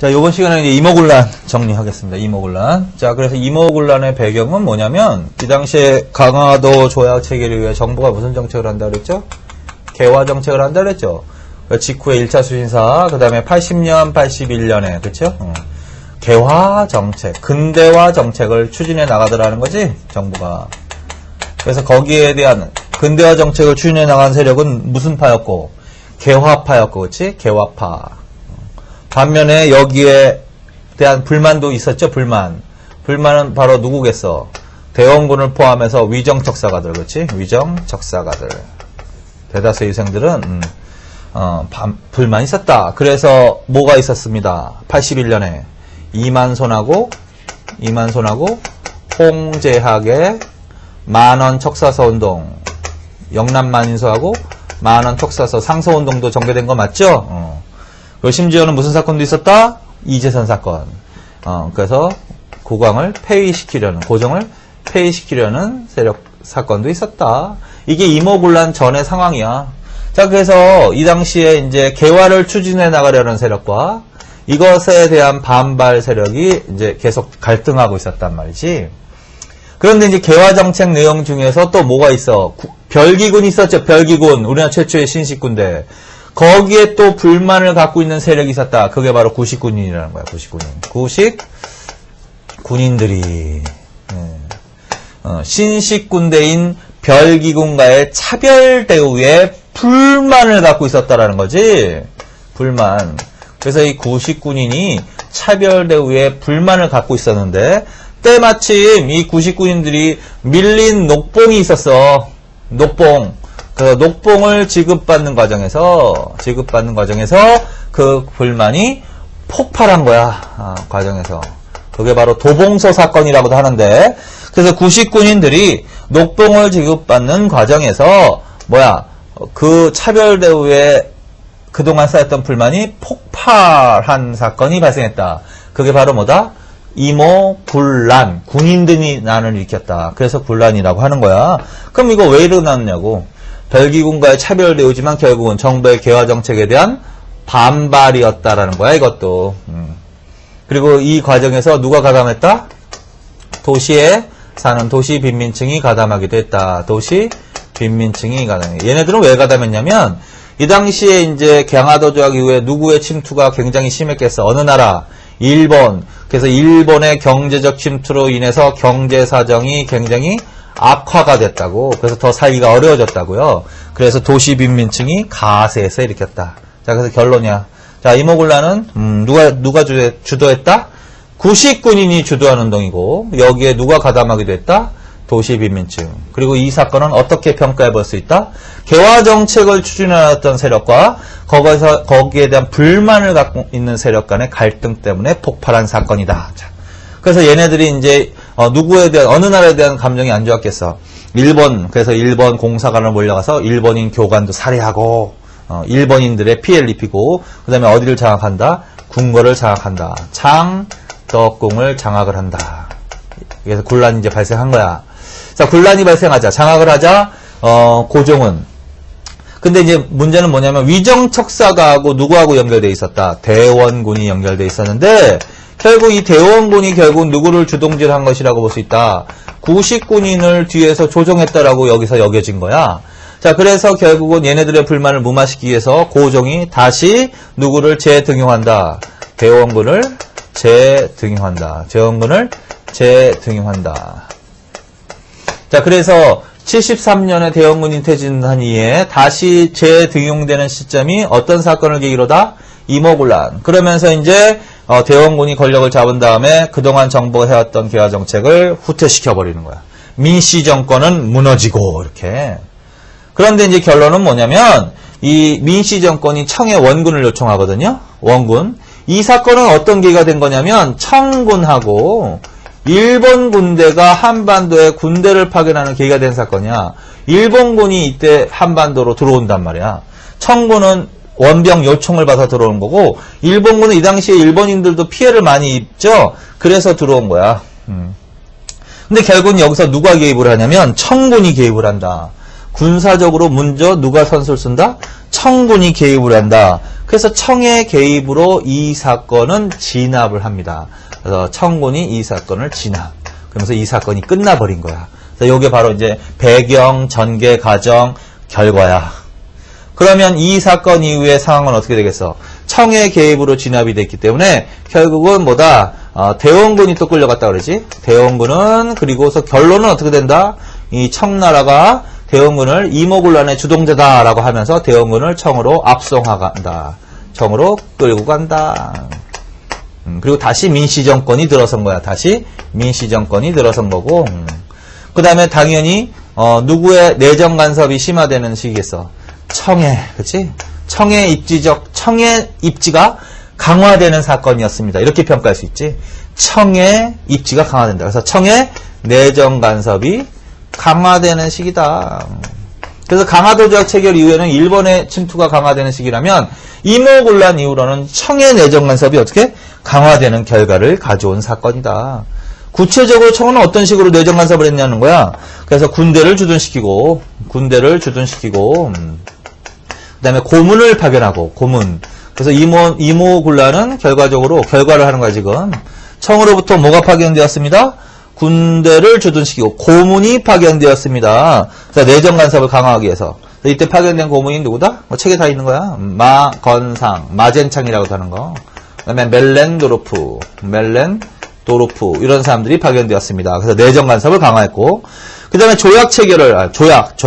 자, 이번 시간에 이제 이모군란 정리하겠습니다. 이모군란. 자, 그래서 이모군란의 배경은 뭐냐면, 이 당시에 강화도 조약 체결을 위해 정부가 무슨 정책을 한다 그랬죠? 개화 정책을 한다 그랬죠? 직후에 1차 수신사, 그 다음에 80년, 81년에, 그쵸? 개화 정책, 근대화 정책을 추진해 나가더라는 거지, 정부가. 그래서 거기에 대한 근대화 정책을 추진해 나간 세력은 무슨 파였고, 개화파였고, 그치? 개화파. 반면에 여기에 대한 불만도 있었죠, 불만. 불만은 바로 누구겠어? 대원군을 포함해서 위정적사가들, 그렇지? 위정적사가들. 대다수의 유생들은 불만이 있었다. 그래서 뭐가 있었습니다. 81년에 이만손하고 홍제학의 만원 척사서 운동, 영남만인서하고 만원 척사서 상서운동도 전개된 거 맞죠? 그리고 심지어는 무슨 사건도 있었다? 이재선 사건. 그래서 고광을 폐위시키려는, 고정을 폐위시키려는 세력 사건도 있었다. 이게 이모군란 전의 상황이야. 자, 그래서 이 당시에 이제 개화를 추진해 나가려는 세력과 이것에 대한 반발 세력이 이제 계속 갈등하고 있었단 말이지. 그런데 이제 개화 정책 내용 중에서 또 뭐가 있어? 별기군이 있었죠, 별기군. 우리나라 최초의 신식군대. 거기에 또 불만을 갖고 있는 세력이 있었다. 그게 바로 구식군인이라는 거야. 구식군인들이 신식군대인 별기군과의 차별 대우에 불만을 갖고 있었다라는 거지. 불만. 그래서 이 구식군인이 차별 대우에 불만을 갖고 있었는데 때마침 이 구식군인들이 밀린 녹봉이 있었어. 녹봉. 그 녹봉을 지급받는 과정에서 그 불만이 폭발한 거야. 과정에서. 그게 바로 도봉소 사건이라고도 하는데, 그래서 구식군인들이 녹봉을 지급받는 과정에서 그 차별 대우에 그동안 쌓였던 불만이 폭발한 사건이 발생했다. 그게 바로 뭐다? 이모군란. 군인들이 난을 일으켰다. 그래서 군란이라고 하는 거야. 그럼 이거 왜 일어났냐고. 별기군과의 차별 대우지만 결국은 정부의 개화 정책에 대한 반발이었다라는 거야, 이것도. 그리고 이 과정에서 누가 가담했다? 도시에 사는 도시 빈민층이 가담하기도 했다. 도시 빈민층이 가담해. 얘네들은 왜 가담했냐면, 이 당시에 이제 강화도 조약 이후에 누구의 침투가 굉장히 심했겠어. 어느 나라? 일본. 그래서 일본의 경제적 침투로 인해서 경제 사정이 굉장히 악화가 됐다고. 그래서 더 살기가 어려워졌다고요. 그래서 도시 빈민층이 가세해서 일으켰다. 자, 그래서 결론이야. 자, 이모군란은 누가 주도했다? 구식군인이 주도한 운동이고, 여기에 누가 가담하기도 했다? 도시 빈민층. 그리고 이 사건은 어떻게 평가해 볼 수 있다? 개화 정책을 추진해왔던 세력과 거기에 대한 불만을 갖고 있는 세력 간의 갈등 때문에 폭발한 사건이다. 자, 그래서 얘네들이 이제 누구에 대한, 어느 나라에 대한 감정이 안 좋았겠어. 일본. 그래서 일본 공사관을 몰려가서 일본인 교관도 살해하고, 일본인들의 피해를 입히고, 그 다음에 어디를 장악한다? 궁궐을 장악한다. 창덕궁을 장악을 한다. 그래서 군란이 이제 발생한 거야. 자, 군란이 발생하자. 장악을 하자, 고종은. 근데 이제 문제는 뭐냐면, 위정척사가하고 누구하고 연결되어 있었다? 대원군이 연결되어 있었는데, 결국 이 대원군이 결국 누구를 주동질한 것이라고 볼 수 있다. 구식군인을 뒤에서 조종했다라고 여기서 여겨진 거야. 자, 그래서 결국은 얘네들의 불만을 무마시키기 위해서 고종이 다시 누구를 재등용한다. 대원군을 재등용한다. 자, 그래서 73년에 대원군이 퇴진한 이후에 다시 재등용되는 시점이 어떤 사건을 계기로다? 이모군란. 그러면서 이제 대원군이 권력을 잡은 다음에 그동안 정부가 해왔던 개화 정책을 후퇴시켜버리는 거야. 민씨 정권은 무너지고 이렇게. 그런데 이제 결론은 뭐냐면 이 민씨 정권이 청에 원군을 요청하거든요. 원군. 이 사건은 어떤 계기가 된 거냐면 청군하고 일본 군대가 한반도에 군대를 파견하는 계기가 된 사건이야. 일본군이 이때 한반도로 들어온단 말이야. 청군은 원병 요청을 받아 들어온 거고, 일본군은 이 당시에 일본인들도 피해를 많이 입죠. 그래서 들어온 거야. 근데 결국은 여기서 누가 개입을 하냐면 청군이 개입을 한다. 군사적으로 먼저 누가 선수를 쓴다? 청군이 개입을 한다. 그래서 청의 개입으로 이 사건은 진압을 합니다. 그래서 청군이 이 사건을 진압. 그러면서 이 사건이 끝나버린 거야. 그래서 이게 바로 이제 배경, 전개, 과정, 결과야. 그러면 이 사건 이후의 상황은 어떻게 되겠어? 청의 개입으로 진압이 됐기 때문에 결국은 뭐다? 대원군이 또 끌려갔다 그러지? 대원군은 그리고서 결론은 어떻게 된다? 이 청나라가 대원군을 이모군란의 주동자다라고 하면서 대원군을 청으로 압송한다. 청으로 끌고 간다. 그리고 다시 민씨정권이 들어선 거야. 다시 민씨정권이 들어선 거고. 그 다음에 당연히 누구의 내정 간섭이 심화되는 시기겠어? 청의, 그치? 청의 입지가 강화되는 사건이었습니다. 이렇게 평가할 수 있지. 청의 입지가 강화된다. 그래서 청의 내정 간섭이 강화되는 시기다. 그래서 강화도 조약 체결 이후에는 일본의 침투가 강화되는 시기라면 이모군란 이후로는 청의 내정 간섭이 어떻게 강화되는 결과를 가져온 사건이다. 구체적으로 청은 어떤 식으로 내정 간섭을 했냐는 거야. 그래서 군대를 주둔시키고 그다음에 고문을 파견하고 고문. 그래서 이모군란은 결과적으로 결과를 하는 거야 지금. 청으로부터 뭐가 파견되었습니다? 군대를 주둔시키고 고문이 파견되었습니다. 자, 내정 간섭을 강화하기 위해서. 이때 파견된 고문이 누구다? 책에 다 있는 거야. 마건상, 마젠창이라고도 하는 거. 그다음에 멜렌도르프 이런 사람들이 파견되었습니다. 그래서 내정 간섭을 강화했고, 그 다음에 조약 체결을 조약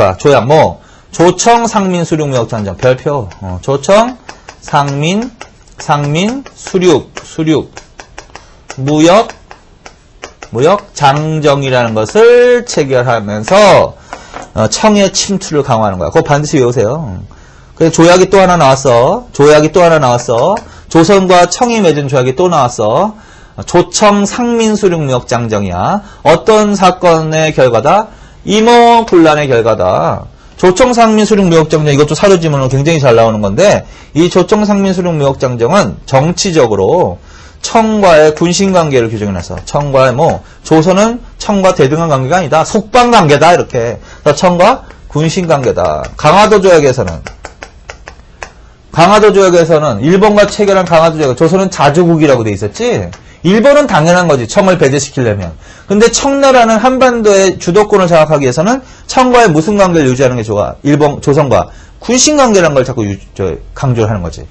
조청 상민 수륙 무역 장정 별표. 조청 상민 수륙 무역 장정이라는 것을 체결하면서 청의 침투를 강화하는 거야. 그거 반드시 외우세요. 그래서 조약이 또 하나 나왔어. 조선과 청이 맺은 조약이 또 나왔어. 조청 상민 수륙 무역 장정이야. 어떤 사건의 결과다? 이모군란의 결과다. 조청 상민 수륙 무역 장정, 이것도 사료지문으로 굉장히 잘 나오는 건데, 이 조청 상민 수륙 무역 장정은 정치적으로 청과의 군신 관계를 규정해놨어. 청과의 조선은 청과 대등한 관계가 아니다. 속방 관계다, 이렇게. 그래서 청과 군신 관계다. 강화도 조약에서는 일본과 체결한 강화도 조약, 조선은 자주국이라고 돼 있었지. 일본은 당연한 거지. 청을 배제시키려면. 근데 청나라는 한반도의 주도권을 장악하기 위해서는 청과의 무슨 관계를 유지하는 게 좋아? 조선과 군신 관계라는 걸 자꾸 강조를 하는 거지.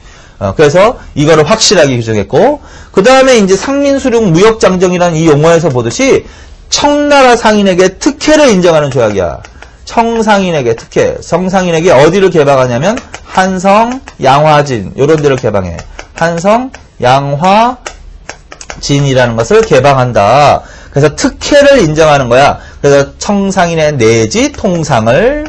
그래서 이거를 확실하게 규정했고, 그 다음에 이제 상민수륙 무역장정이라는 이 용어에서 보듯이 청나라 상인에게 특혜를 인정하는 조약이야. 청상인에게 특혜. 성상인에게 어디를 개방하냐면 한성, 양화진 이런 데를 개방해. 한성, 양화진이라는 것을 개방한다. 그래서 특혜를 인정하는 거야. 그래서 청상인의 내지 통상을,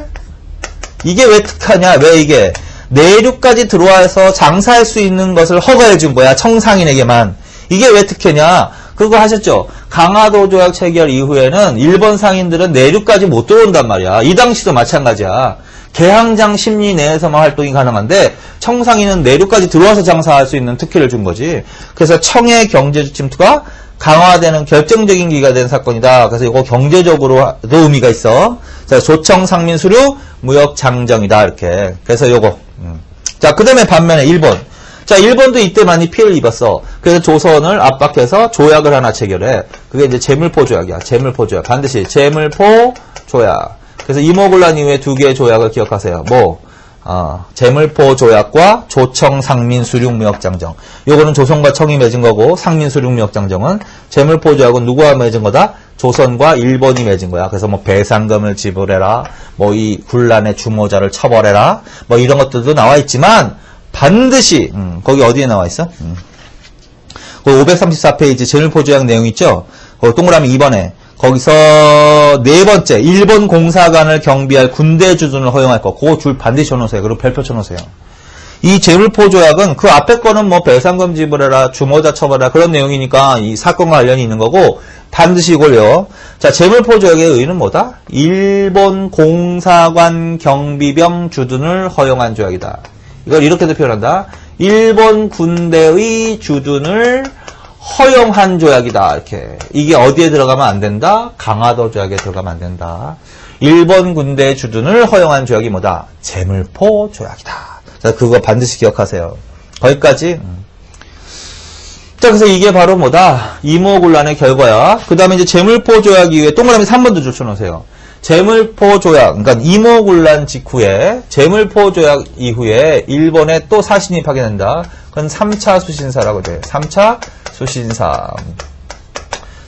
이게 왜 특하냐? 왜 이게 내륙까지 들어와서 장사할 수 있는 것을 허가해 준 거야. 청상인에게만. 이게 왜 특혜냐? 그거 하셨죠? 강화도 조약 체결 이후에는 일본 상인들은 내륙까지 못 들어온단 말이야. 이 당시도 마찬가지야. 개항장 심리 내에서만 활동이 가능한데 청상인은 내륙까지 들어와서 장사할 수 있는 특혜를 준 거지. 그래서 청의 경제적 침투가 강화되는 결정적인 기가 된 사건이다. 그래서 이거 경제적으로도 의미가 있어. 자, 조청 상민 수륙 무역 장정이다. 이렇게. 그래서 요거. 자, 그 다음에 반면에 일본. 자, 일본도 이때 많이 피해를 입었어. 그래서 조선을 압박해서 조약을 하나 체결해. 그게 이제 제물포 조약이야. 제물포 조약. 반드시 제물포 조약. 그래서 이모군란 이후에 두 개의 조약을 기억하세요. 제물포 조약과 조청 상민 수륙 무역 장정. 요거는 조선과 청이 맺은 거고, 상민 수륙 무역 장정은 제물포 조약은 누구와 맺은 거다? 조선과 일본이 맺은 거야. 그래서 배상금을 지불해라. 이 군란의 주모자를 처벌해라. 이런 것들도 나와 있지만, 반드시, 거기 어디에 나와 있어? 534페이지 제물포 조약 내용 있죠? 동그라미 2번에. 거기서 네 번째, 일본 공사관을 경비할 군대 주둔을 허용할 거. 그거 줄 반드시 쳐놓으세요. 그리고 별표 쳐놓으세요. 이 제물포 조약은 그 앞에 거는 배상금 지불해라, 주모자 처벌해라 그런 내용이니까 이 사건과 관련이 있는 거고 반드시 이걸요. 자, 제물포 조약의 의의는 뭐다? 일본 공사관 경비병 주둔을 허용한 조약이다. 이걸 이렇게도 표현한다. 일본 군대의 주둔을 허용한 조약이다. 이렇게. 이게 어디에 들어가면 안 된다? 강화도 조약에 들어가면 안 된다. 일본 군대 주둔을 허용한 조약이 뭐다? 제물포 조약이다. 자, 그거 반드시 기억하세요. 거기까지. 자, 그래서 이게 바로 뭐다? 이모군란의 결과야. 그 다음에 이제 제물포 조약 이후에 동그라미 3번도 쫓아놓으세요. 제물포 조약, 그러니까 이모군란 직후에 제물포 조약 이후에 일본에 또 사신이 파견된다. 그건 3차 수신사라고 돼. 3차 수신사.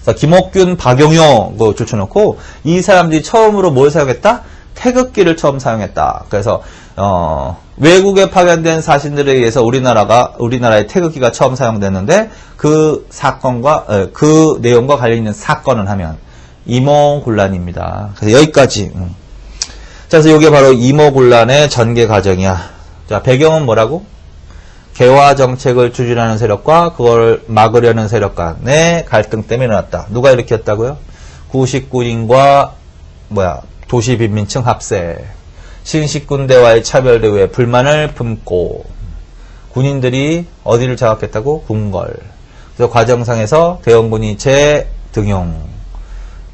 그래서 김옥균, 박용효 거 쫓아놓고 이 사람들이 처음으로 뭘 사용했다? 태극기를 처음 사용했다. 그래서 외국에 파견된 사신들에 의해서 우리나라의 태극기가 처음 사용됐는데 그 사건과 그 내용과 관련 있는 사건을 하면 이모군란입니다. 그래서 여기까지. 자, 그래서 이게 바로 이모군란의 전개 과정이야. 자, 배경은 뭐라고? 개화 정책을 추진하는 세력과 그걸 막으려는 세력 간의 갈등 때문에 일어났다. 누가 일으켰다고요? 구식군인과 도시빈민층 합세. 신식군대와의 차별대 후에 불만을 품고 군인들이 어디를 장악했다고? 궁궐. 그래서 과정상에서 대원군이 재등용.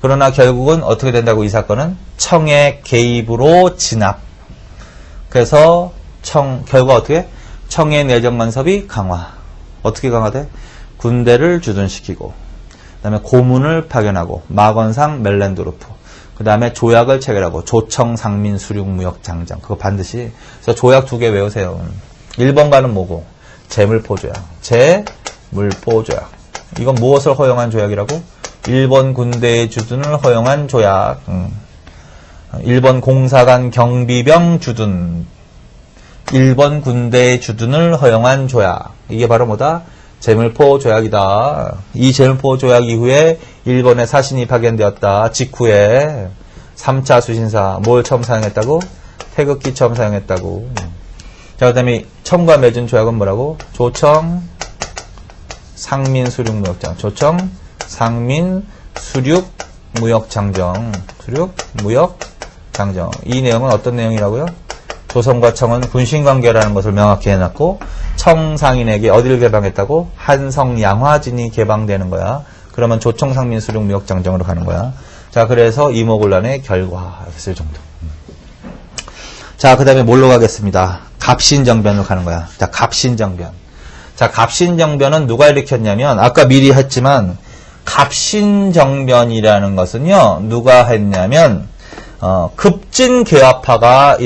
그러나 결국은 어떻게 된다고 이 사건은? 청의 개입으로 진압. 그래서 결과 어떻게? 청의 내정 간섭이 강화. 어떻게 강화돼? 군대를 주둔시키고, 그 다음에 고문을 파견하고, 마건상 멜렌도르프, 그 다음에 조약을 체결하고, 조청 상민 수륙 무역 장정. 그거 반드시. 그래서 조약 2개 외우세요. 1번가는 뭐고? 제물포 조약. 제물포 조약. 이건 무엇을 허용한 조약이라고? 일본 군대의 주둔을 허용한 조약. 일본 공사관 경비병 주둔. 일본 군대의 주둔을 허용한 조약. 이게 바로 뭐다? 제물포 조약이다. 이 제물포 조약 이후에 일본에 사신이 파견되었다. 직후에 3차 수신사 뭘 처음 사용했다고? 태극기 처음 사용했다고. 자, 그 다음에 청과 맺은 조약은 뭐라고? 조청 상민 수륙 무역장. 조청 상민 수륙 무역장정. 수륙 무역장정. 이 내용은 어떤 내용이라고요? 조선과 청은 군신관계라는 것을 명확히 해놨고 청상인에게 어디를 개방했다고? 한성 양화진이 개방되는 거야. 그러면 조청상민 수륙 무역장정으로 가는 거야. 자, 그래서 이모군란의 결과. 있을 정도. 자, 그 다음에 뭘로 가겠습니다. 갑신정변으로 가는 거야. 자, 갑신정변. 자, 갑신정변은 누가 일으켰냐면 아까 미리 했지만 갑신정변이라는 것은요. 누가 했냐면 급진개화파가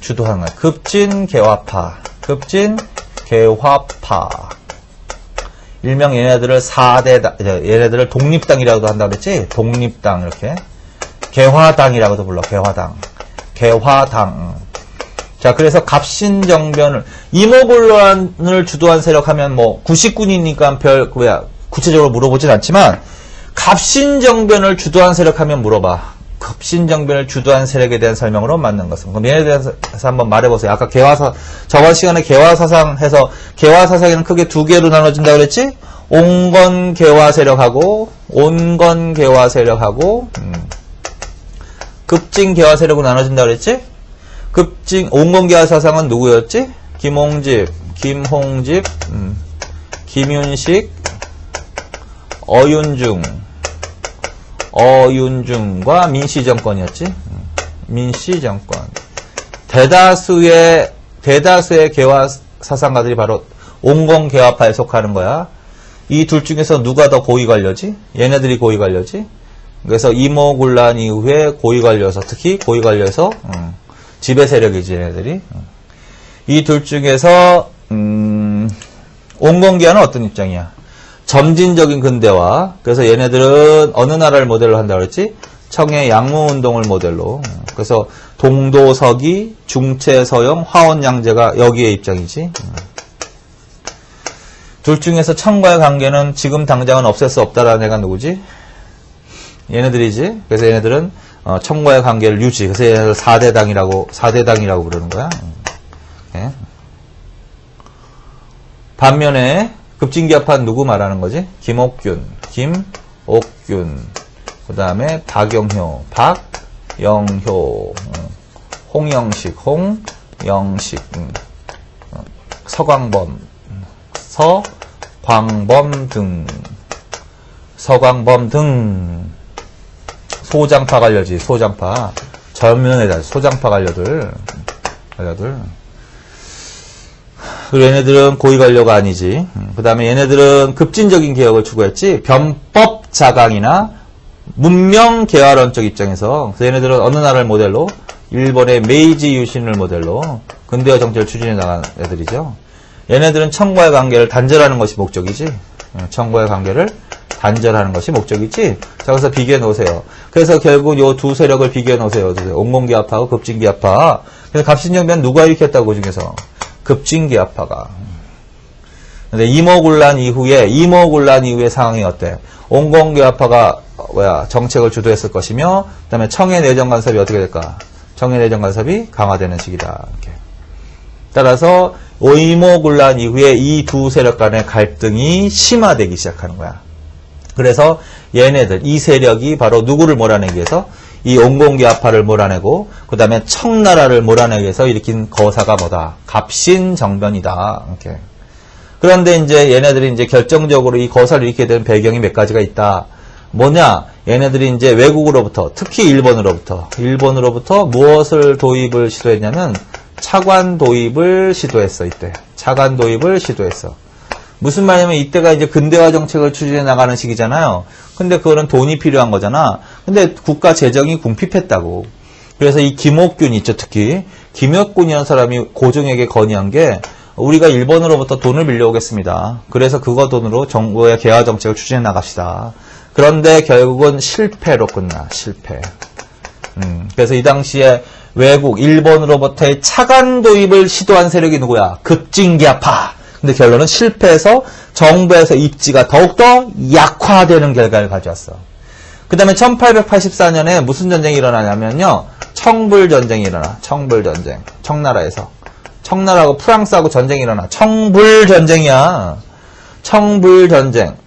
주도한 거야. 급진개화파. 일명 얘네들을 얘네들을 독립당이라고도 한다고 그랬지? 독립당, 이렇게. 개화당이라고도 불러, 개화당. 자, 그래서 갑신정변을, 이모군란을 주도한 세력 하면 구식군이니까 구체적으로 물어보진 않지만, 갑신정변을 주도한 세력 하면 물어봐. 갑신정변을 주도한 세력에 대한 설명으로 맞는 것은. 그럼 얘네에 대해서 한번 말해보세요. 아까 저번 시간에 개화사상 해서, 개화사상에는 크게 2개로 나눠진다고 그랬지? 온건개화 세력하고, 급진개화 세력으로 나눠진다고 그랬지? 온건개화 사상은 누구였지? 김홍집, 김윤식, 어윤중과 민씨정권이었지. 민씨정권. 대다수의 개화 사상가들이 바로 온건개화파에 속하는 거야. 이 둘 중에서 누가 더 고위 관료지? 얘네들이 고위 관료지. 그래서 이모군란 이후에 고위 관료에서, 특히 고위 관료에서 지배 세력이지, 얘네들이. 이 둘 중에서 온건개화는 어떤 입장이야? 점진적인 근대화. 그래서 얘네들은 어느 나라를 모델로 한다고 그랬지? 청의 양무운동을 모델로. 그래서 동도서기, 중체서영, 화원양제가 여기에 입장이지. 둘 중에서 청과의 관계는 지금 당장은 없앨 수 없다라는 애가 누구지? 얘네들이지. 그래서 얘네들은 청과의 관계를 유지. 그래서 얘네들 4대당이라고 부르는 거야. 네. 반면에 급진개화파는 누구 말하는 거지? 김옥균, 그 다음에 박영효, 홍영식, 서광범 등 소장파 관료지. 소장파. 젊은 애들, 소장파 관료들. 그리고 얘네들은 고위 관료가 아니지. 그 다음에 얘네들은 급진적인 개혁을 추구했지. 변법 자강이나 문명 개화론적 입장에서. 그래서 얘네들은 어느 나라를 모델로? 일본의 메이지 유신을 모델로 근대화 정책을 추진해 나간 애들이죠. 얘네들은 청과의 관계를 단절하는 것이 목적이지. 청과의 관계를 단절하는 것이 목적이지. 자, 그래서 비교해 놓으세요. 그래서 결국 요 두 세력을 비교해 놓으세요. 온건기합파하고 급진기합파. 그래서 갑신정변 누가 일으켰다고 그 중에서? 급진기합파가. 근데 이모군란 이후의 상황이 어때? 온건기합파가 정책을 주도했을 것이며, 그 다음에 청해 내정 간섭이 어떻게 될까? 청해 내정 간섭이 강화되는 시기다. 이렇게. 따라서 이모군란 이후에 이 두 세력 간의 갈등이 심화되기 시작하는 거야. 그래서 얘네들, 이 세력이 바로 누구를 몰아내기 위해서? 이 온건기합파를 몰아내고 그 다음에 청나라를 몰아내기 위해서 일으킨 거사가 뭐다? 갑신정변이다. 이렇게. 그런데 이제 얘네들이 이제 결정적으로 이 거사를 일으키게 된 배경이 몇 가지가 있다. 뭐냐? 얘네들이 이제 외국으로부터, 특히 일본으로부터 무엇을 도입을 시도했냐면 차관 도입을 시도했어. 이때 차관 도입을 시도했어. 무슨 말이냐면 이때가 이제 근대화 정책을 추진해 나가는 시기잖아요. 근데 그거는 돈이 필요한 거잖아. 근데 국가 재정이 궁핍했다고. 그래서 이 김옥균 있죠, 특히. 김옥균이라는 사람이 고종에게 건의한 게 우리가 일본으로부터 돈을 빌려오겠습니다. 그래서 그거 돈으로 정부의 개화 정책을 추진해 나갑시다. 그런데 결국은 실패로 끝나. 실패. 그래서 이 당시에 외국, 일본으로부터의 차관 도입을 시도한 세력이 누구야? 급진기합파. 근데 결론은 실패해서 정부에서 입지가 더욱더 약화되는 결과를 가져왔어. 그 다음에 1884년에 무슨 전쟁이 일어나냐면요. 청불전쟁이 일어나. 청불전쟁. 청나라에서. 청나라하고 프랑스하고 전쟁이 일어나. 청불전쟁이야. 청불전쟁.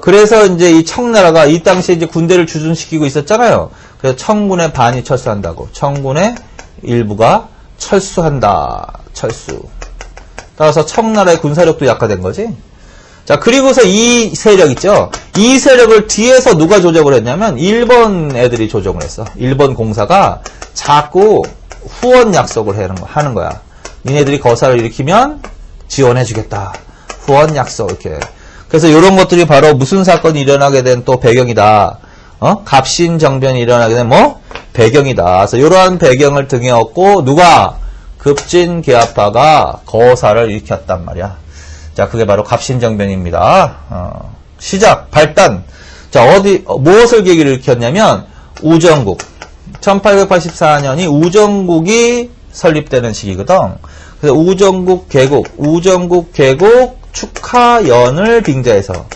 그래서 이제 이 청나라가 이 당시에 이제 군대를 주둔시키고 있었잖아요. 그래서 청군의 반이 철수한다고. 청군의 일부가 철수한다. 철수. 따라서 청나라의 군사력도 약화된 거지. 자, 그리고서 이 세력 있죠. 이 세력을 뒤에서 누가 조정을 했냐면 일본 애들이 조정을 했어. 일본 공사가 자꾸 후원 약속을 하는 거야. 니네들이 거사를 일으키면 지원해주겠다. 후원 약속 이렇게. 그래서 이런 것들이 바로 무슨 사건이 일어나게 된 또 배경이다. 갑신정변이 일어나게 된 배경이다. 그래서 이러한 배경을 등에 업고 누가? 급진기합파가 거사를 일으켰단 말이야. 자, 그게 바로 갑신정변입니다. 시작, 발단. 자, 무엇을 계기로 일으켰냐면 우정국. 1884년이 우정국이 설립되는 시기거든. 그래서 우정국 개국 축하연을 빙자해서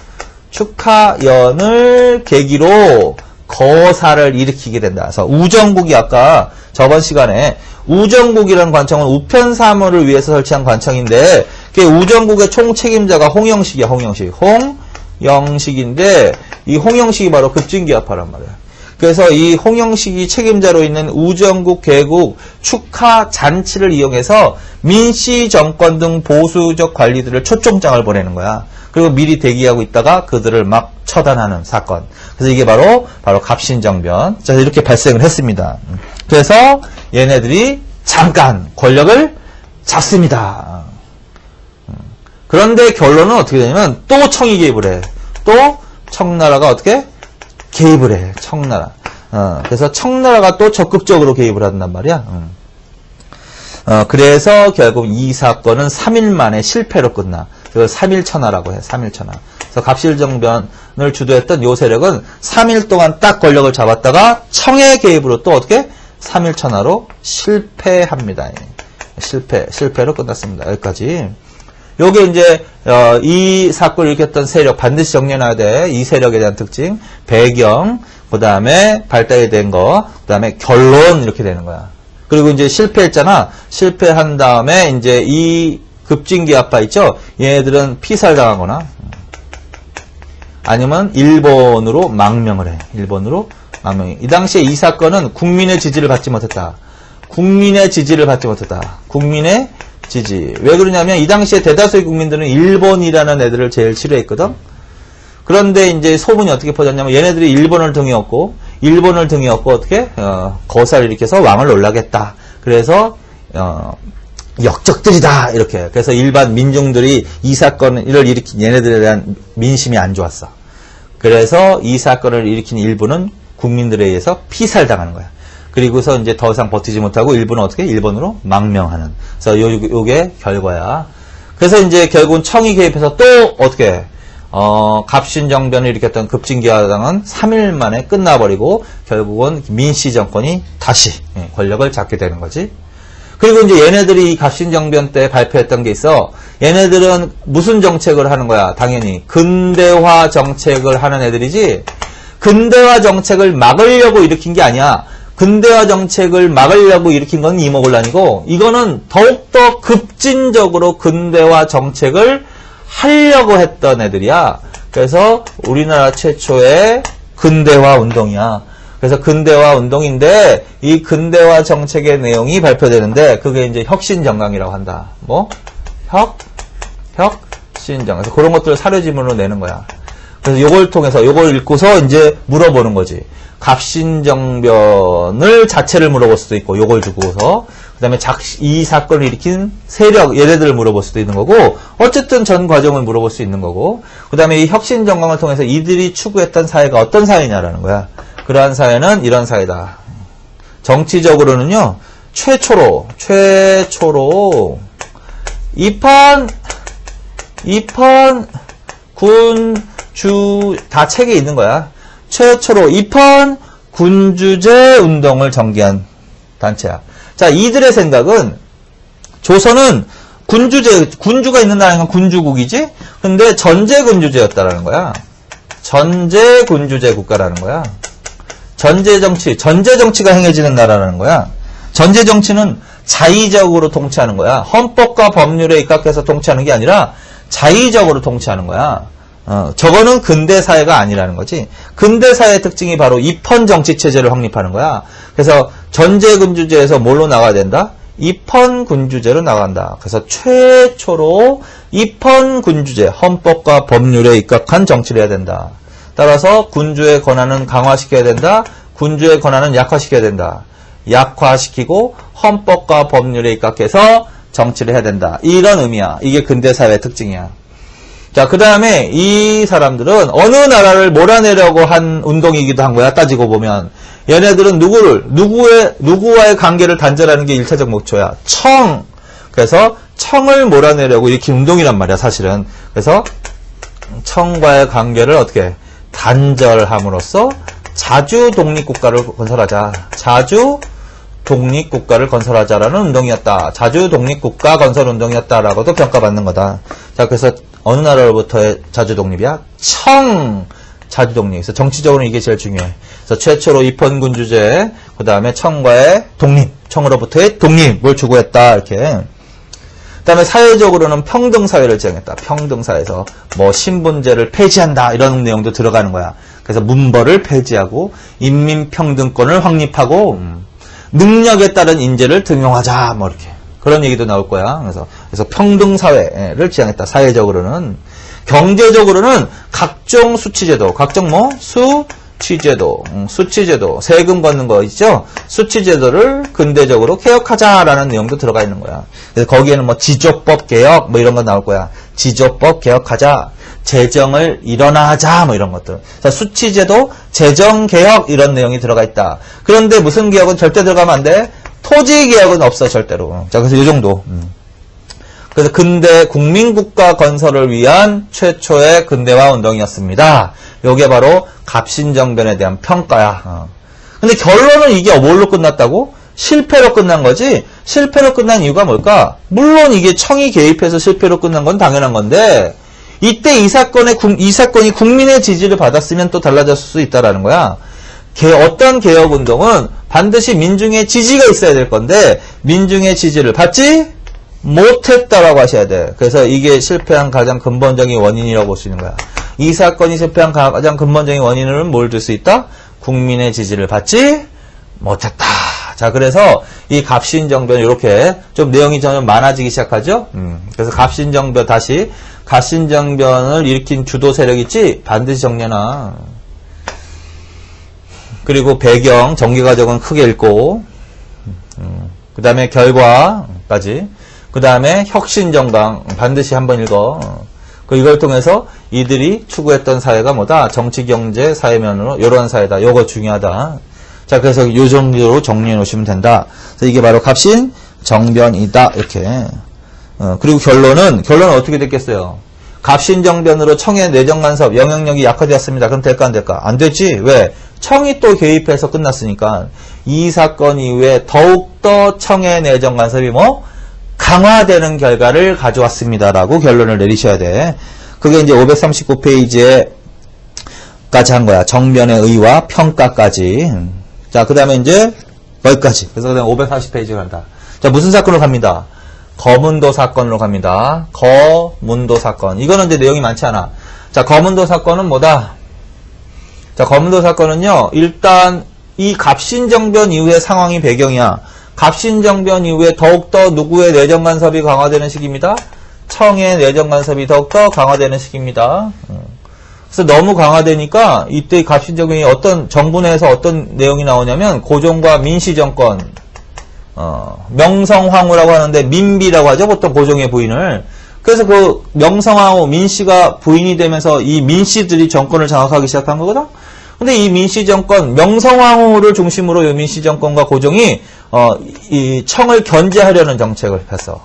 축하연을 계기로 거사를 일으키게 된다. 그래서 우정국이 아까 저번 시간에 우정국이라는 관청은 우편사물을 위해서 설치한 관청인데 그 우정국의 총책임자가 홍영식이야. 홍영식인데 이 홍영식이 바로 급진기합파란 말이야. 그래서 이 홍영식이 책임자로 있는 우정국 개국 축하 잔치를 이용해서 민씨 정권 등 보수적 관리들을 초청장을 보내는 거야. 그리고 미리 대기하고 있다가 그들을 막 처단하는 사건. 그래서 이게 바로 갑신정변. 자, 이렇게 발생을 했습니다. 그래서 얘네들이 잠깐 권력을 잡습니다. 그런데 결론은 어떻게 되냐면 또 청이 개입을 해. 또 청나라가 어떻게? 개입을 해. 청나라. 그래서 청나라가 또 적극적으로 개입을 한단 말이야. 그래서 결국 이 사건은 3일 만에 실패로 끝나. 그걸 3일천하라고 해. 3일천하. 그래서 갑신정변을 주도했던 요 세력은 3일 동안 딱 권력을 잡았다가 청의 개입으로 또 어떻게? 3일천하로 실패합니다. 실패로 끝났습니다. 여기까지. 요게 이제 이 사건을 일으켰던 세력 반드시 정리해놔야 돼. 이 세력에 대한 특징, 배경, 그 다음에 발달이 된 거, 그 다음에 결론 이렇게 되는 거야. 그리고 이제 실패했잖아. 실패한 다음에 이제 이 급진기합파 있죠. 얘네들은 피살당하거나 아니면 일본으로 망명을 해. 일본으로 망명해. 이 당시에 이 사건은 국민의 지지를 받지 못했다. 국민의 지지를 받지 못했다. 국민의 지지. 왜 그러냐면 이 당시에 대다수의 국민들은 일본이라는 애들을 제일 싫어했거든. 그런데 이제 소문이 어떻게 퍼졌냐면 얘네들이 일본을 등에 업고 어떻게 거사를 일으켜서 왕을 놀라겠다. 그래서 역적들이다 이렇게. 그래서 일반 민중들이 이 사건을 일으킨 얘네들에 대한 민심이 안 좋았어. 그래서 이 사건을 일으킨 일부는 국민들에 의해서 피살당하는 거야. 그리고서 이제 더 이상 버티지 못하고 일본은 어떻게? 일본으로 망명하는. 그래서 요게 결과야. 그래서 이제 결국은 청이 개입해서 또 어떻게? 갑신정변을 일으켰던 급진기화당은 3일 만에 끝나버리고 결국은 민씨 정권이 다시 권력을 잡게 되는 거지. 그리고 이제 얘네들이 이 갑신정변 때 발표했던 게 있어. 얘네들은 무슨 정책을 하는 거야? 당연히 근대화 정책을 하는 애들이지. 근대화 정책을 막으려고 일으킨 게 아니야. 근대화 정책을 막으려고 일으킨 건 이모곤란이고, 이거는 더욱더 급진적으로 근대화 정책을 하려고 했던 애들이야. 그래서 우리나라 최초의 근대화 운동이야. 그래서 근대화 운동인데 이 근대화 정책의 내용이 발표되는데 그게 이제 혁신정강이라고 한다. 뭐? 혁신정강. 그래서 그런 것들을 사료지문으로 내는 거야. 그래서 요걸 통해서 요걸 읽고서 이제 물어보는 거지. 갑신정변을 자체를 물어볼 수도 있고 요걸 주고서 그 다음에 이 사건을 일으킨 세력 얘네들을 물어볼 수도 있는 거고 어쨌든 전 과정을 물어볼 수 있는 거고 그 다음에 이 혁신정강을 통해서 이들이 추구했던 사회가 어떤 사회냐라는 거야. 그러한 사회는 이런 사회다. 정치적으로는요. 최초로 입헌 군주 다 책에 있는 거야. 최초로 입헌 군주제 운동을 전개한 단체야. 자, 이들의 생각은 조선은 군주가 있는 나라는 군주국이지. 근데 전제군주제였다라는 거야. 전제군주제 국가라는 거야. 전제 정치가 행해지는 나라라는 거야. 전제 정치는 자의적으로 통치하는 거야. 헌법과 법률에 입각해서 통치하는 게 아니라 자의적으로 통치하는 거야. 저거는 근대사회가 아니라는 거지. 근대사회의 특징이 바로 입헌정치체제를 확립하는 거야. 그래서 전제군주제에서 뭘로 나가야 된다? 입헌군주제로 나간다. 그래서 최초로 입헌군주제, 헌법과 법률에 입각한 정치를 해야 된다. 따라서 군주의 권한은 강화시켜야 된다. 군주의 권한은 약화시켜야 된다. 약화시키고 헌법과 법률에 입각해서 정치를 해야 된다. 이런 의미야. 이게 근대사회의 특징이야. 자, 그 다음에 이 사람들은 어느 나라를 몰아내려고 한 운동이기도 한 거야. 따지고 보면. 얘네들은 누구와의 관계를 단절하는 게 1차적 목표야. 그래서 청을 몰아내려고 일으킨 운동이란 말이야, 사실은. 그래서 청과의 관계를 어떻게 단절함으로써 자주 독립국가를 건설하자. 자주 독립국가를 건설하자라는 운동이었다. 자주 독립국가 건설 운동이었다라고도 평가받는 거다. 자, 그래서 어느 나라로부터의 자주 독립이야? 자주 독립. 그래서 정치적으로는 이게 제일 중요해. 그래서 최초로 입헌군주제, 그 다음에 청과의 독립, 청으로부터의 독립을 추구했다. 이렇게. 그 다음에 사회적으로는 평등사회를 지향했다. 평등사회에서 뭐 신분제를 폐지한다. 이런 내용도 들어가는 거야. 그래서 문벌을 폐지하고 인민평등권을 확립하고 능력에 따른 인재를 등용하자. 뭐 이렇게. 그런 얘기도 나올 거야. 그래서 평등사회를 지향했다. 사회적으로는. 경제적으로는 각종 수치제도, 수치제도, 세금 걷는 거 있죠? 수치제도를 근대적으로 개혁하자라는 내용도 들어가 있는 거야. 그래서 거기에는 뭐 지조법 개혁, 뭐 이런 거 나올 거야. 지조법 개혁하자, 재정을 일원화하자, 뭐 이런 것들. 자, 수치제도, 재정개혁, 이런 내용이 들어가 있다. 그런데 무슨 개혁은 절대 들어가면 안 돼? 토지개혁은 없어, 절대로. 자, 그래서 이 정도. 그래서 근대 국민국가 건설을 위한 최초의 근대화 운동이었습니다. 요게 바로 갑신정변에 대한 평가야. 근데 결론은 이게 뭘로 끝났다고? 실패로 끝난 거지? 실패로 끝난 이유가 뭘까? 물론 이게 청이 개입해서 실패로 끝난 건 당연한 건데 이때 이 사건이 국민의 지지를 받았으면 또 달라졌을 수 있다라는 거야. 어떤 개혁운동은 반드시 민중의 지지가 있어야 될 건데 민중의 지지를 받지 못했다라고 하셔야 돼. 그래서 이게 실패한 가장 근본적인 원인이라고 볼 수 있는 거야. 이 사건이 실패한 가장 근본적인 원인은 뭘 들 수 있다? 국민의 지지를 받지 못했다. 자, 그래서 이 갑신정변 이렇게 좀 내용이 점점 많아지기 시작하죠. 그래서 갑신정변 다시 갑신정변을 일으킨 주도 세력 있지 반드시 정리해놔. 그리고 배경 전개 과정은 크게 읽고, 그 다음에 결과까지, 그 다음에 혁신정강 반드시 한번 읽어. 이걸 통해서 이들이 추구했던 사회가 뭐다? 정치, 경제, 사회면으로 이러한 사회다. 요거 중요하다. 자, 그래서 요 정도로 정리해 놓으시면 된다. 그래서 이게 바로 갑신 정변이다. 이렇게. 그리고 결론은 어떻게 됐겠어요? 갑신정변으로 청의 내정간섭 영향력이 약화되었습니다. 그럼 될까 안 될까? 안 되지. 왜? 청이 또 개입해서 끝났으니까. 이 사건 이후에 더욱더 청의 내정간섭이 강화되는 결과를 가져왔습니다라고 결론을 내리셔야 돼. 그게 이제 539페이지에 까지 한 거야. 정변의 의와 평가까지. 자, 그 다음에 이제 여기까지. 그래서 그 다음에 540페이지 간다. 자, 무슨 사건으로 갑니다? 거문도 사건으로 갑니다. 거문도 사건. 이거는 이제 내용이 많지 않아. 자, 거문도 사건은 뭐다? 자, 거문도 사건은요, 일단 이 갑신정변 이후의 상황이 배경이야. 갑신정변 이후에 더욱더 누구의 내정간섭이 강화되는 시기입니다? 청의 내정간섭이 더욱더 강화되는 시기입니다. 그래서 너무 강화되니까 이때 갑신정변이 어떤 정부 내에서 어떤 내용이 나오냐면 고종과 민씨정권, 명성황후라고 하는데 민비라고 하죠. 보통 고종의 부인을. 그래서 그 명성황후 민씨가 부인이 되면서 이 민씨들이 정권을 장악하기 시작한 거거든. 근데 이 민씨 정권, 명성황후를 중심으로 이 민씨 정권과 고종이 이 청을 견제하려는 정책을 폈어.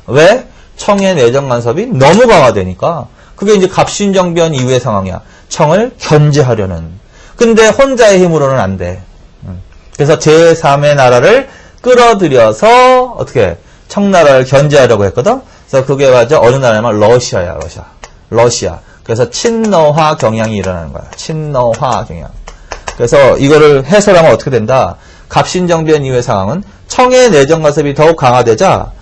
왜? 청의 내정 간섭이 너무 강화되니까. 그게 이제 갑신정변 이후의 상황이야. 청을 견제하려는. 근데 혼자의 힘으로는 안 돼. 그래서 제3의 나라를 끌어들여서 어떻게 청나라를 견제하려고 했거든. 그래서 그게 맞아 어느 나라냐면 러시아야. 러시아. 그래서 친러화 경향이 일어나는 거야. 친러화 경향. 그래서 이거를 해설하면 어떻게 된다? 갑신정변 이후의 상황은 청의 내정 간섭이 더욱 강화되자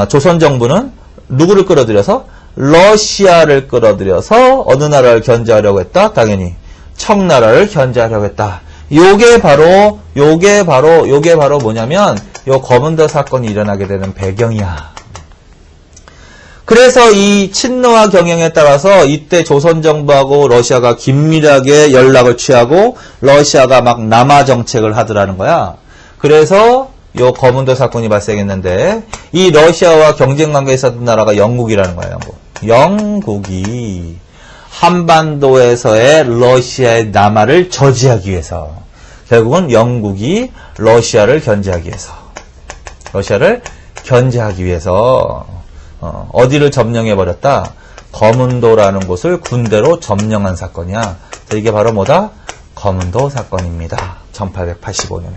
조선 정부는 누구를 끌어들여서 러시아를 끌어들여서 어느 나라를 견제하려고 했다? 당연히 청나라를 견제하려고 했다. 요게 바로 뭐냐면 요 거문도 사건이 일어나게 되는 배경이야. 그래서 이 친러화 경향에 따라서 이때 조선 정부하고 러시아가 긴밀하게 연락을 취하고 러시아가 막 남하 정책을 하더라는 거야. 그래서 요 거문도 사건이 발생했는데 이 러시아와 경쟁 관계에 있었던 나라가 영국이라는 거예요. 영국이 한반도에서의 러시아의 남하를 저지하기 위해서 결국은 영국이 러시아를 견제하기 위해서 어디를 점령해버렸다? 거문도라는 곳을 군대로 점령한 사건이야. 이게 바로 뭐다? 거문도 사건입니다. 1885년에.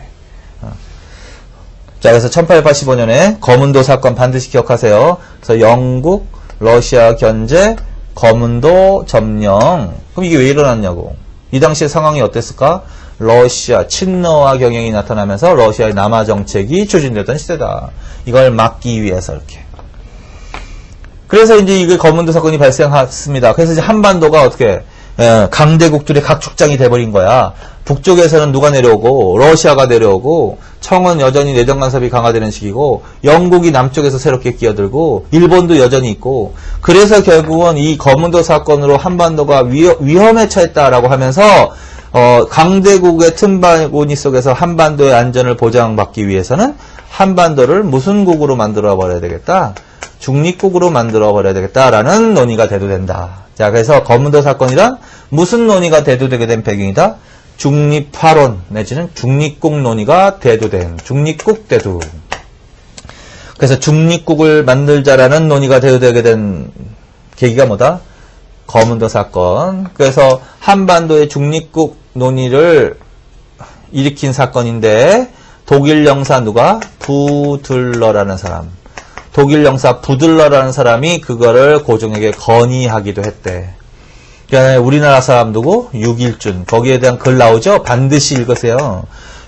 자, 그래서 1885년에 거문도 사건 반드시 기억하세요. 그래서 영국, 러시아 견제, 거문도 점령. 그럼 이게 왜 일어났냐고. 이 당시의 상황이 어땠을까? 러시아 친러화 경향이 나타나면서 러시아의 남하 정책이 추진되던 시대다. 이걸 막기 위해서 이렇게. 그래서 이제 이게 거문도 사건이 발생했습니다. 그래서 이제 한반도가 어떻게 강대국들의 각축장이 돼버린 거야. 북쪽에서는 누가 내려오고 러시아가 내려오고 청은 여전히 내정 간섭이 강화되는 시기고 영국이 남쪽에서 새롭게 끼어들고 일본도 여전히 있고 그래서 결국은 이 거문도 사건으로 한반도가 위험에 처했다라고 하면서 강대국의 틈바구니 속에서 한반도의 안전을 보장받기 위해서는 한반도를 무슨 국으로 만들어 버려야 되겠다? 중립국으로 만들어 버려야 되겠다라는 논의가 대두된다. 자, 그래서 거문도 사건이란 무슨 논의가 대두되게 된 배경이다? 중립화론 내지는 중립국 논의가 대두된 중립국 대두. 그래서 중립국을 만들자라는 논의가 대두되게 된 계기가 뭐다? 거문도 사건. 그래서 한반도의 중립국 논의를 일으킨 사건인데 독일 영사 누가? 부들러라는 사람. 독일 영사 부들러라는 사람이 그거를 고종에게 건의하기도 했대. 그러니까 우리나라 사람 누구? 육일준. 거기에 대한 글 나오죠? 반드시 읽으세요.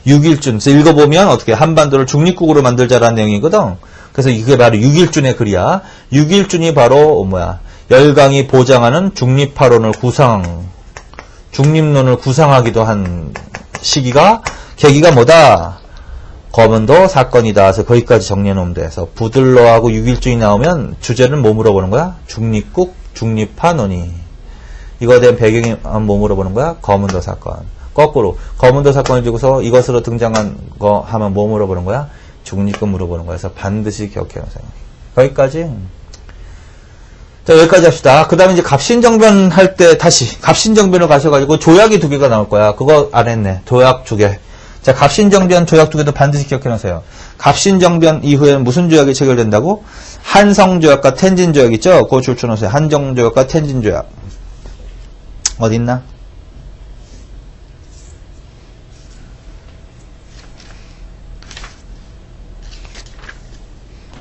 육일준. 그래서 읽어보면 어떻게 한반도를 중립국으로 만들자라는 내용이거든. 그래서 이게 바로 육일준의 글이야. 육일준이 바로 열강이 보장하는 중립론을 구상하기도 한 시기가 계기가 뭐다? 거문도 사건이다. 그래서 거기까지 정리해 놓으면 돼. 그래서 부들러하고 6.1중이 나오면 주제는 뭐 물어보는 거야? 중립국, 중립파 논의. 이거에 대한 배경이 뭐 물어보는 거야? 거문도 사건. 거꾸로 거문도 사건을 두고서 이것으로 등장한 거 하면 뭐 물어보는 거야? 중립국 물어보는 거야. 그래서 반드시 기억해 놓으세요. 거기까지. 자, 여기까지 합시다. 그 다음에 이제 갑신정변 할 때 다시 갑신정변을 가셔가지고 조약이 2개가 나올 거야. 그거 안 했네. 조약 2개. 자, 갑신정변 조약 2개도 반드시 기억해 놓으세요. 갑신정변 이후에는 무슨 조약이 체결된다고? 한성조약과 텐진조약 있죠? 그거 줄쳐 놓으세요. 한정조약과 텐진조약. 어딨나?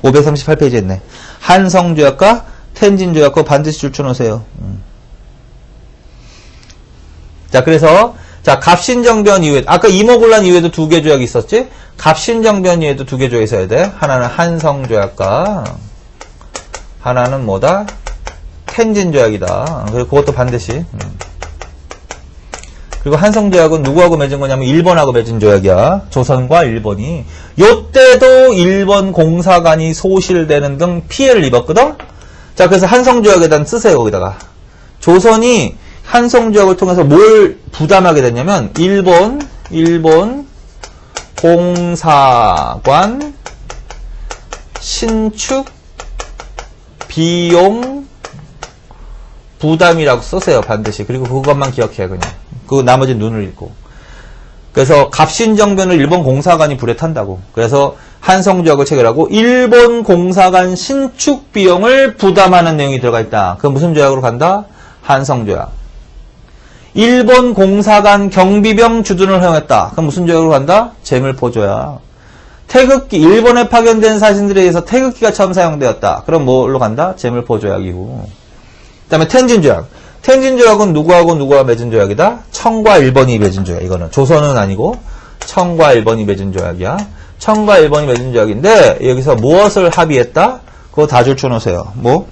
(538페이지에) 있네. 한성조약과 텐진조약과 반드시 줄쳐 놓으세요. 자, 그래서 자, 갑신정변 이후에 아까 이모곤란 이후에도 2개 조약이 있었지? 갑신정변 이후에도 2개 조약이 있어야 돼. 하나는 한성조약과 하나는 뭐다? 텐진조약이다. 그리고 그것도 반드시. 그리고 한성조약은 누구하고 맺은 거냐면 일본하고 맺은 조약이야. 조선과 일본이. 요때도 일본 공사관이 소실되는 등 피해를 입었거든? 자, 그래서 한성조약에다 쓰세요, 거기다가. 조선이 한성조약을 통해서 뭘 부담하게 됐냐면, 일본 공사관 신축 비용 부담이라고 쓰세요, 반드시. 그리고 그것만 기억해, 그냥. 그 나머지 눈을 읽고. 그래서 갑신정변을 일본 공사관이 불에 탄다고. 그래서 한성조약을 체결하고 일본 공사관 신축 비용을 부담하는 내용이 들어가 있다. 그건 무슨 조약으로 간다? 한성조약. 일본 공사관 경비병 주둔을 허용했다. 그럼 무슨 조약으로 간다? 재물포조약. 태극기, 일본에 파견된 사신들에 의해서 태극기가 처음 사용되었다. 그럼 뭘로 간다? 재물포조약 이후. 그 다음에 텐진조약. 텐진조약은 누구와 맺은 조약이다? 청과 일본이 맺은 조약. 이거는 조선은 아니고 청과 일본이 맺은 조약이야. 청과 일본이 맺은 조약인데 여기서 무엇을 합의했다? 그거 다 줄쳐 놓으세요. 뭐?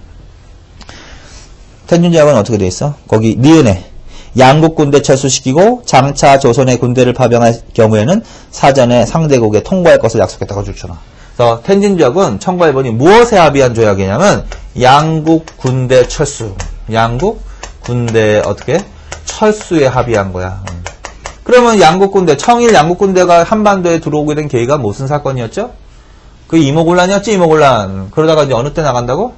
텐진조약은 어떻게 돼 있어? 거기 니은에 양국 군대 철수시키고 장차 조선의 군대를 파병할 경우에는 사전에 상대국에 통보할 것을 약속했다고 줄쳐 놔. 그래서 텐진조약은 청과 일본이 무엇에 합의한 조약이냐면 양국 군대 철수. 양국 군대 어떻게? 철수에 합의한 거야. 그러면 양국군대, 청일 양국군대가 한반도에 들어오게 된 계기가 무슨 사건이었죠? 그 이모곤란이었지, 이모곤란. 그러다가 이제 어느 때 나간다고?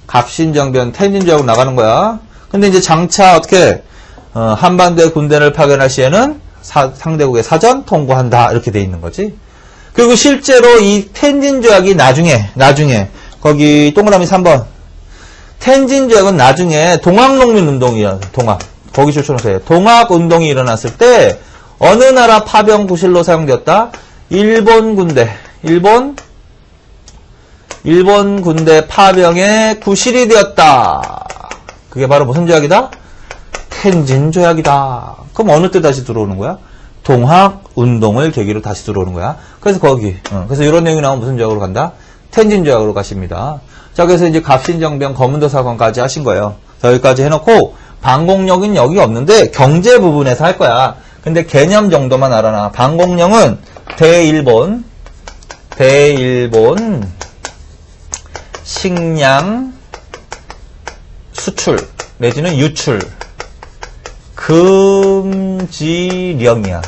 갑신정변, 텐진조약으로 나가는 거야. 근데 이제 장차 어떻게, 한반도에 군대를 파견할 시에는 상대국에 사전 통보한다. 이렇게 돼 있는 거지. 그리고 실제로 이 텐진조약이 나중에, 거기 동그라미 3번. 텐진조약은 나중에 동학농민운동이야. 동학. 거기 줄쳐놓으세요. 동학운동이 일어났을 때 어느 나라 파병 구실로 사용되었다? 일본 군대 파병의 구실이 되었다. 그게 바로 무슨 조약이다? 텐진조약이다. 그럼 어느 때 다시 들어오는 거야? 동학운동을 계기로 다시 들어오는 거야. 그래서 거기. 그래서 이런 내용이 나오면 무슨 조약으로 간다? 텐진조약으로 가십니다. 자, 그래서 이제 갑신정변 거문도 사건까지 하신 거예요. 자, 여기까지 해놓고 방공령은 여기 없는데 경제 부분에서 할 거야. 근데 개념 정도만 알아놔. 방공령은 대일본 식량 수출 내지는 유출 금지령이야.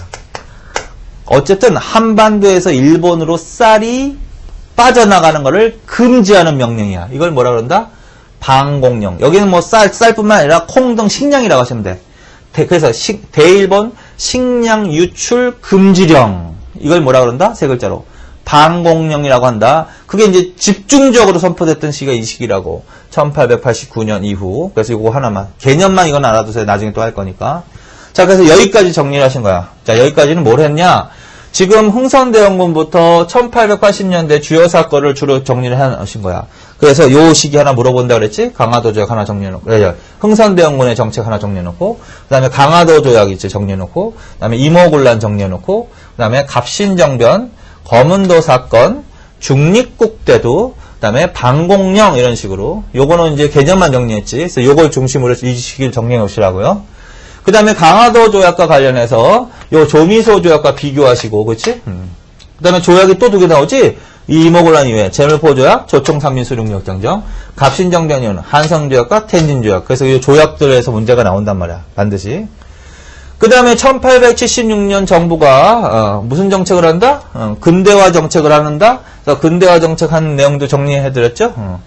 어쨌든 한반도에서 일본으로 쌀이 빠져나가는 것을 금지하는 명령이야. 이걸 뭐라 그런다? 방공령. 여기는 뭐 쌀뿐만 아니라 콩 등 식량이라고 하시면 돼. 그래서 대일본 식량 유출 금지령. 이걸 뭐라 그런다? 세 글자로. 방공령이라고 한다. 그게 이제 집중적으로 선포됐던 시기가 이 시기라고. 1889년 이후. 그래서 이거 하나만. 개념만 이건 알아두세요. 나중에 또 할 거니까. 자, 그래서 여기까지 정리를 하신 거야. 자, 여기까지는 뭘 했냐? 지금 흥선대원군부터 1880년대 주요 사건을 주로 정리를 하신 거야. 그래서 요 시기 하나 물어본다 그랬지? 강화도 조약 하나 정리해놓고, 흥선대원군의 정책 하나 정리해놓고, 그 다음에 강화도 조약 있지, 정리해놓고, 그 다음에 이모곤란 정리해놓고, 그 다음에 갑신정변, 거문도 사건, 중립국대도, 그 다음에 방공령 이런 식으로. 요거는 이제 개념만 정리했지. 그래서 요걸 중심으로 해서 이 시기를 정리해 놓으시라고요. 그 다음에 강화도 조약과 관련해서 요 조미소 조약과 비교하시고, 그치? 그 다음에 조약이 또 두 개 나오지? 이 이모곤란 이외에 제물포조약, 조총삼민수륙역정정, 갑신정변이온, 한성조약과 텐진조약. 그래서 이 조약들에서 문제가 나온단 말이야. 반드시. 그 다음에 1876년 정부가 무슨 정책을 한다? 근대화 정책을 한다. 그래서 근대화 정책 하는 내용도 정리해드렸죠.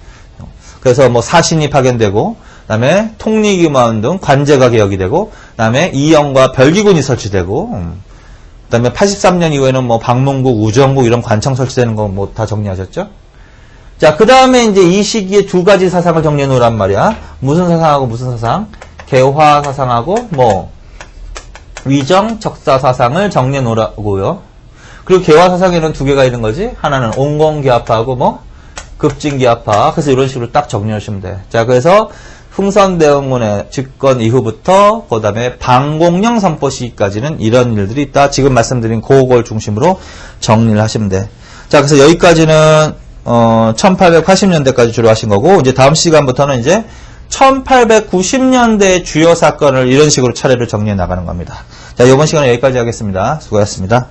그래서 뭐 사신이 파견되고, 그다음에 통리기만 등 관제가 개혁이 되고, 그다음에 이영과 별기군이 설치되고, 그다음에 83년 이후에는 뭐 방문국, 우정국 이런 관청 설치되는 거 뭐 다 정리하셨죠? 자, 그다음에 이제 이 시기에 두 가지 사상을 정리해 놓으란 말이야. 무슨 사상하고 무슨 사상? 개화 사상하고 뭐 위정 적사 사상을 정리해 놓으라고요. 그리고 개화 사상에는 두 개가 있는 거지. 하나는 온건기합파하고 뭐 급진기합파. 그래서 이런 식으로 딱 정리하시면 돼. 자, 그래서 흥선대원군의 집권 이후부터 그 다음에 방공령 선포 시기까지는 이런 일들이 있다. 지금 말씀드린 그걸 중심으로 정리를 하시면 돼. 자, 그래서 여기까지는 1880년대까지 주로 하신 거고, 이제 다음 시간부터는 이제 1890년대 주요 사건을 이런 식으로 차례를 정리해 나가는 겁니다. 자, 이번 시간은 여기까지 하겠습니다. 수고하셨습니다.